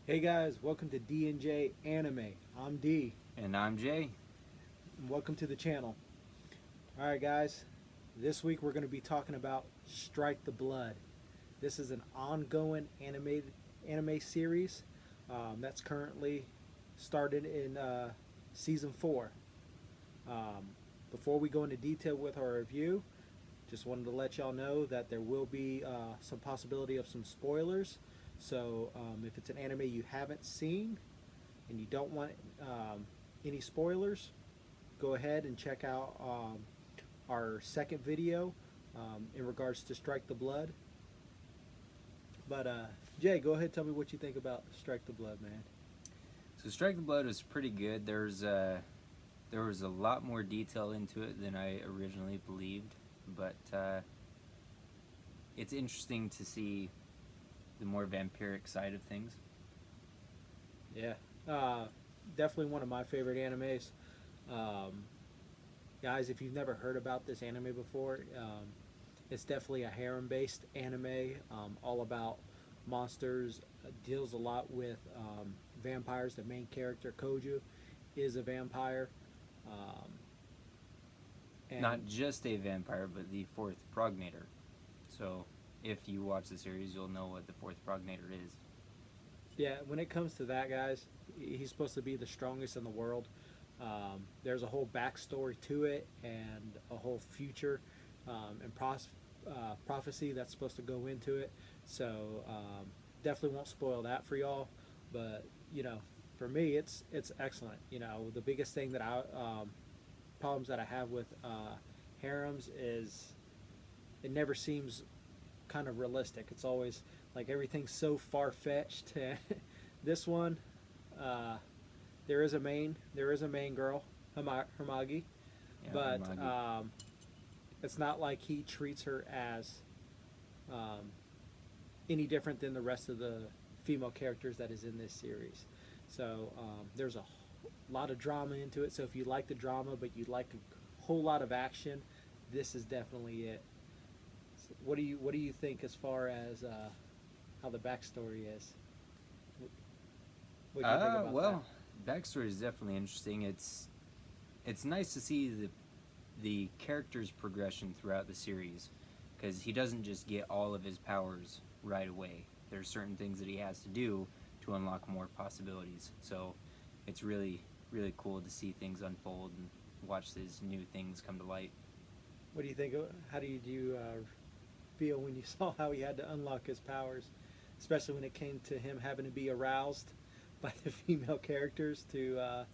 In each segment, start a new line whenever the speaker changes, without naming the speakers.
Hey guys, welcome to D&J Anime. I'm D.
And I'm Jay.
And welcome to the channel. Alright guys, this week we're going to be talking about Strike the Blood. This is an ongoing anime series that's currently started in Season 4. Before we go into detail with our review, just wanted to let y'all know that there will be some possibility of some spoilers. So if it's an anime you haven't seen and you don't want any spoilers, go ahead and check out our second video in regards to Strike the Blood. But Jay, go ahead and tell me what you think about Strike the Blood, man.
So Strike the Blood was pretty good. There was a lot more detail into it than I originally believed, but it's interesting to see the more vampiric side of things.
Yeah, definitely one of my favorite animes. Guys, if you've never heard about this anime before, it's definitely a harem-based anime, all about monsters. Deals a lot with vampires. The main character, Koju, is a vampire. And
Not just a vampire, but the fourth prognator. So if you watch the series, you'll know what the fourth prognator is.
yeah, when it comes to that, guys, he's supposed to be the strongest in the world. There's a whole backstory to it and a whole future and prophecy that's supposed to go into it. So definitely won't spoil that for y'all. But for me, it's excellent. The biggest thing that problems that I have with harems is it never seems kind of realistic. It's always like everything's so far-fetched. This one, there is a main girl, Hermagi,
Yeah,
but
Magi.
it's not like he treats her as any different than the rest of the female characters that is in this series. So there's a lot of drama into it. So if you like the drama but you like a whole lot of action, this is definitely it. So what do you think as far as how the backstory is? What do you think about
Well, backstory is definitely interesting. It's nice to see the character's progression throughout the series, because he doesn't just get all of his powers right away. There's certain things that he has to do to unlock more possibilities. So it's really, really cool to see things unfold and watch these new things come to light.
What do you think? How do you feel when you saw how he had to unlock his powers, especially when it came to him having to be aroused by the female characters to,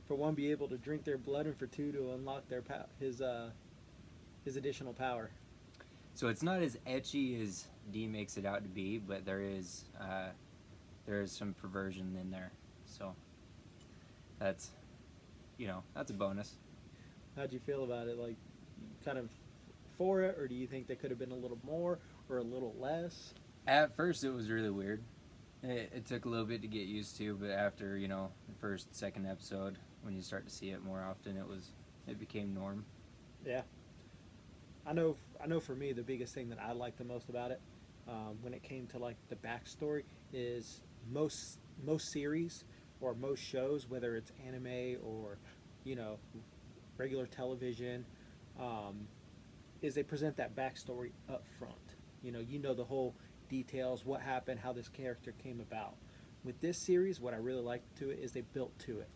for one, be able to drink their blood, and for two, to unlock his additional power.
So it's not as etchy as D makes it out to be, but there is some perversion in there. So that's a bonus.
How'd you feel about it? Like, kind of for it, or do you think there could have been a little more or a little less?
At first, it was really weird. It took a little bit to get used to, but after the first, second episode, when you start to see it more often, it became norm.
Yeah. I know for me, the biggest thing that I liked the most about it, when it came to like the backstory, is most series or most shows, whether it's anime or regular television, is they present that backstory up front. You know the whole details, what happened, how this character came about. With this series, what I really liked to it is they built to it.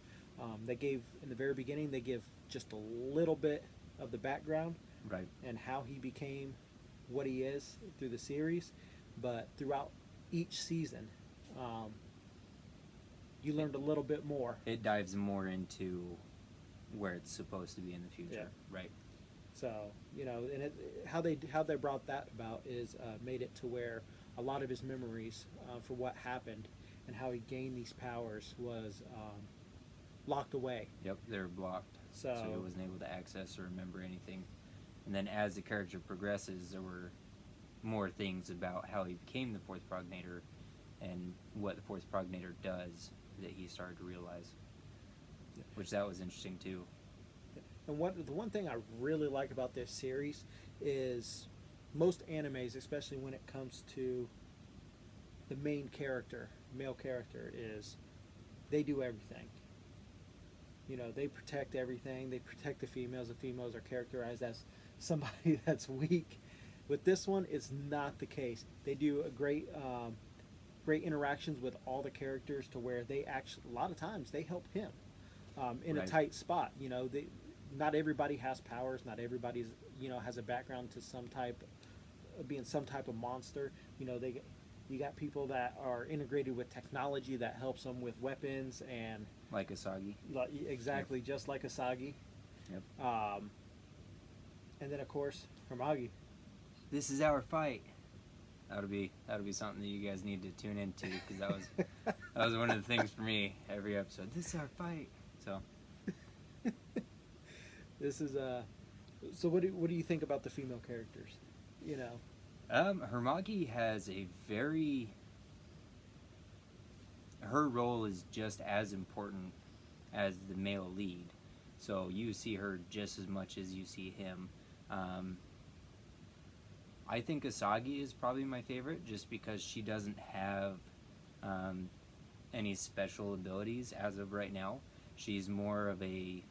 They gave, in the very beginning, they give just a little bit of the background,
Right.
and how he became what he is through the series. But throughout each season, you learned a little bit more.
It dives more into where it's supposed to be in the future.
Yeah.
Right.
So and how they brought that about is made it to where a lot of his memories for what happened and how he gained these powers was locked away.
Yep, they were blocked, so he wasn't able to access or remember anything. And then as the character progresses, there were more things about how he became the fourth prognator and what the fourth prognator does that he started to realize, which that was interesting too.
And the one thing I really like about this series is most animes, especially when it comes to the main character, male character, is they do everything. You know, they protect everything. They protect the females. The females are characterized as somebody that's weak. With this one, it's not the case. They do a great interactions with all the characters to where they actually, a lot of times, they help him in a
Right.
tight spot. You know, not everybody has powers. Not everybody's, you know, has a background to some type of being some type of monster. You know, you got people that are integrated with technology that helps them with weapons and
Like Asagi.
exactly just like Asagi.
Yep.
And then of course Hermagi.
This is our fight. That'll be something that you guys need to tune into, because that was one of the things for me every episode. This is our fight. So
This is so what do you think about the female characters? You know,
Hermagi has a very. Her role is just as important as the male lead, so you see her just as much as you see him. I think Asagi is probably my favorite, just because she doesn't have any special abilities as of right now. She's more of a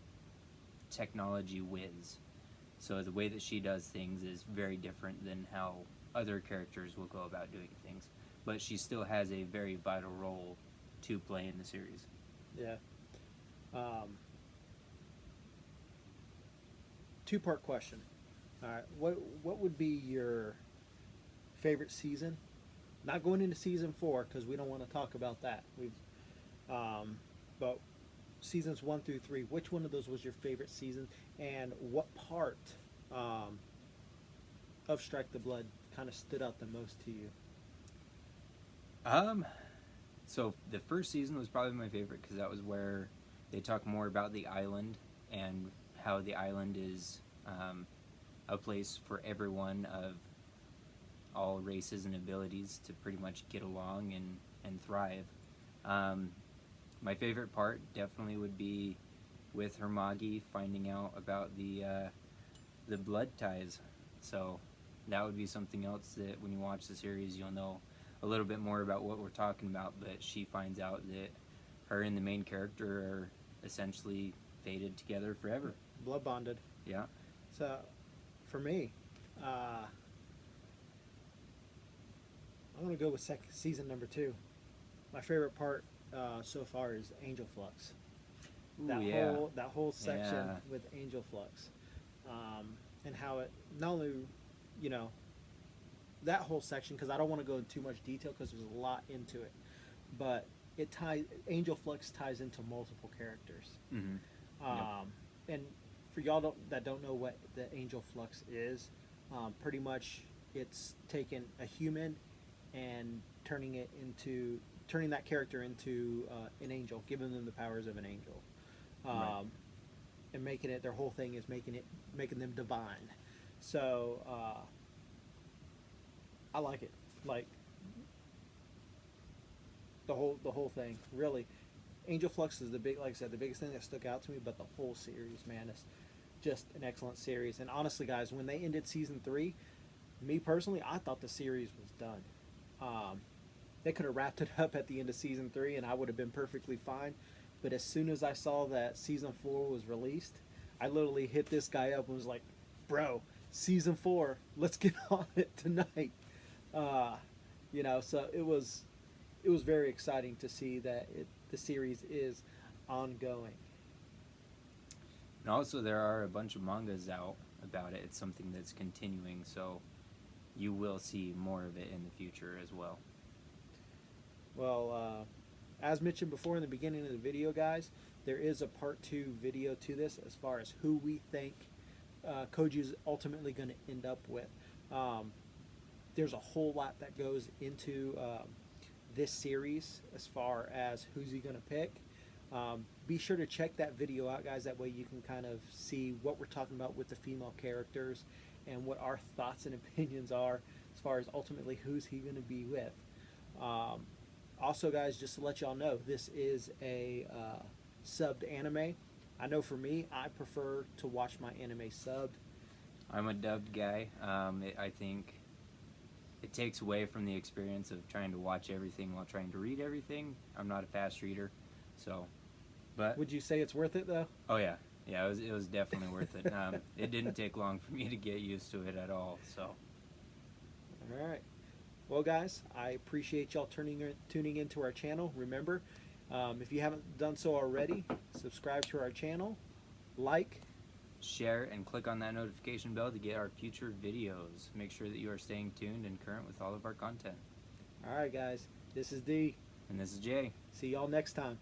technology whiz. So the way that she does things is very different than how other characters will go about doing things. But she still has a very vital role to play in the series.
yeah. Two-part question. All right, what would be your favorite season? Not going into season 4 because we don't want to talk about that. But seasons 1 through 3. Which one of those was your favorite season, and what part of Strike the Blood kind of stood out the most to you?
So the first season was probably my favorite, because that was where they talk more about the island and how the island is a place for everyone of all races and abilities to pretty much get along and thrive. My favorite part definitely would be with Hermagi finding out about the blood ties. So that would be something else that when you watch the series, you'll know a little bit more about what we're talking about. But she finds out that her and the main character are essentially fated together forever.
Blood bonded.
Yeah.
So, for me, I'm gonna go with season number 2. My favorite part so far is Angel Flux.
Ooh, yeah.
That whole section
Yeah.
with Angel Flux, and how it not only, you know, that whole section, because I don't want to go into too much detail because there's a lot into it, but Angel Flux ties into multiple characters.
Mm-hmm.
And for y'all that don't know what the Angel Flux is, pretty much it's taking a human and turning that character into an angel, giving them the powers of an angel,
Right.
and making it, their whole thing is making them divine. So I like it, like the whole thing really. Angel Flux is like I said, the biggest thing that stuck out to me, but the whole series, man, is just an excellent series. And honestly, guys, when they ended season 3, me personally, I thought the series was done. They could have wrapped it up at the end of season 3, and I would have been perfectly fine. But as soon as I saw that season 4 was released, I literally hit this guy up and was like, "Bro, season 4, let's get on it tonight." You know, so it was very exciting to see that the series is ongoing.
And also, there are a bunch of mangas out about it. It's something that's continuing, so you will see more of it in the future as well.
Well, as mentioned before in the beginning of the video, guys, there is a part 2 video to this as far as who we think Koji is ultimately going to end up with. There's a whole lot that goes into this series as far as who's he going to pick. Be sure to check that video out, guys. That way you can kind of see what we're talking about with the female characters and what our thoughts and opinions are as far as ultimately who's he going to be with. Also, guys, just to let y'all know, this is a subbed anime. I know for me, I prefer to watch my anime subbed.
I'm a dubbed guy. I think it takes away from the experience of trying to watch everything while trying to read everything. I'm not a fast reader, so. But
Would you say it's worth it though?
oh yeah, yeah, it was definitely worth it. It didn't take long for me to get used to it at all. So.
All right. Well, guys, I appreciate y'all tuning into our channel. Remember, if you haven't done so already, subscribe to our channel, like,
Share and click on that notification bell to get our future videos. Make sure that you are staying tuned and current with all of our content.
all right, guys. This is D.
And this is Jay.
See y'all next time.